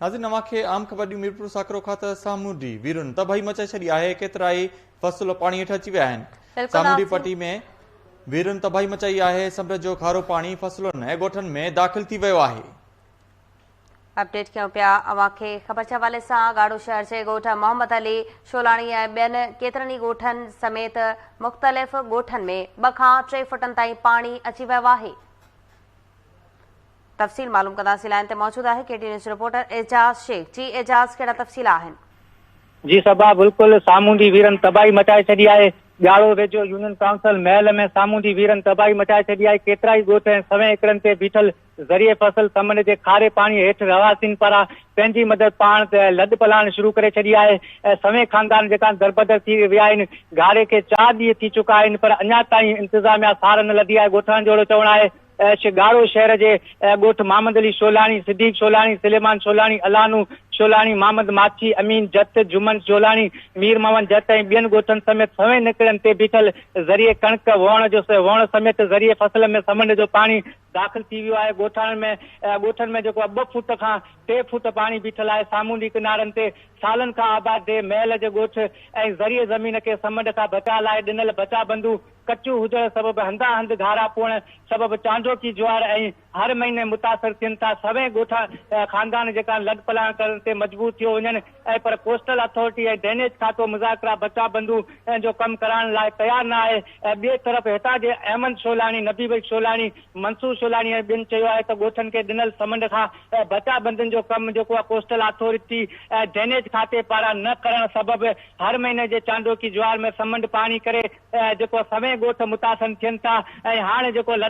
नाज़रीन अवांखे आम ख़बर ॾियूं मीरपुर साकरो खां त सामूंडी वीरुनि तबाही मचाए छॾी आहे। केतिराई फसल पाणी हेठि अची विया आहिनि। सामूंडी पट्टी में वीरुनि तबाही मचाई आहे। समुंड जो खारो पाणी फसलुनि ऐं ॻोठनि में दाख़िल थी वियो आहे। अपडेट कयूं पिया अवांखे ख़बर जे हवाले सां गाड़ो शहर जे ॻोठ मोहम्मद अली शोलाणी ऐं ॿियनि केतिरनि ई ॻोठनि समेत मुख़्तलिफ़ ॻोठनि में 2 खां 3 फुटनि ताईं पाणी अची वियो आहे। तफ़सील मालूम कंदासीं। लाइन ते मौजूद आहे केटी न्यूज़ रिपोर्टर एजाज़ शेख। जी एजाज़, कहिड़ा तफ़सील आहिनि? जी सबा बिल्कुल सामूंडी वीरन तबाही मचाए छॾी आहे। ॻाढ़ो वेझो यूनियन काउंसिल महल में सामूंडी वीरन तबाही मचाए छॾी आहे। केतिरा ई ॻोठ ऐं सवें एकड़नि ते बीठल ज़रिए फसल समुंड जे खारे पाणी हेठि रवासीन पारां पंहिंजी मदद पाण लॾ पलाण शुरू करे छॾी आहे। सवें खानदान जेका दरबदर थी विया आहिनि। घारे खे 4 ॾींहं थी चुका आहिनि, पर अञा ताईं इंतज़ामिया सार न लधी आहे। ॻोठाणनि जो चवणु आहे गाड़ो शहर जे ॻोठ मोहम्मद अली शोलाणी, सिद्दीक शोलाणी, सुलेमान शोलाणी, अलानू शोलाणी, मोहम्मद माछी, अमीन जत, जुमन शोलाणी, मीर मोहम्मद जत ऐं ॿियनि ॻोठनि समेत सवें निकिरनि ते बीठल ज़रिए कणिक वण समेत ज़रिए फसल में समुंड जो पाणी दाख़िल थी वियो आहे। ॻोठनि में जेको 2 फुट खां 3 फुट पाणी बीठल आहे। सामूंडी किनारनि ते सालनि खां आबाद महल जे ॻोठ ऐं ज़रिए ज़मीन खे समुंड खां बचाव लाइ ॾिनल बचा बंदू कचियूं हुजण सबबि हंधा हंध घारा पोअण सबबि चांडोकी ज्वार ऐं हर महीने मुतासिर थियनि था। सवें ॻोठा खानदान जेका लॾ पलाण करण ते मजबूर थियो वञनि ऐं पर कोस्टल अथॉरिटी ऐं ड्रेनेज खातो मुज़ाकरा बचा बंदू जो कमु कराइण लाइ तयारु न आहे। ॿिए तरफ़ हितां जे अहमद शोलाणी, नबी शोलाणी, मंसूर शोलाणी ऐं ॿियनि चयो आहे त ॻोठनि खे ॾिनल समुंड खां बचा बंदनि जो कमु जेको आहे कोस्टल अथॉरिटी ड्रेनेज खाते पारां न करण सबबि हर महीने जे चांडोकी ज्वार में समुंड पाणी करे जेको सवें ॻोठ मुतासिर थियनि था ऐं हाणे जेको लॾ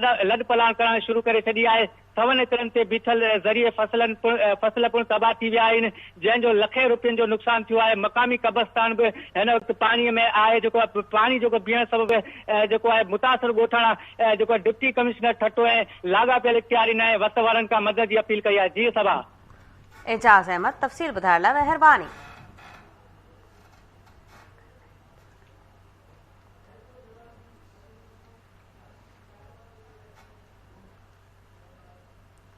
पलाण करणु शुरू करे छॾी आहे। सवन एकड़नि ते बीठल ज़रिए फसल पिणु तबाह थी विया आहिनि, जंहिंजो लखें रुपयनि जो नुक़सान थियो आहे। मक़ामी कब्रस्तान बि हिन वक़्तु पाणीअ में आहे। जेको पाणी जेको बीहण सबबि जेको आहे मुतासिर ॻोठाणा जेको डिप्टी कमिश्नर ठटो ऐं लाॻापियल इख्तियारीन ऐं वस वारनि खां मदद जी अपील कई आहे। जी सभा। एजाज़ अहमद, तफ़सील ॿुधाइण लाइ महिरबानी।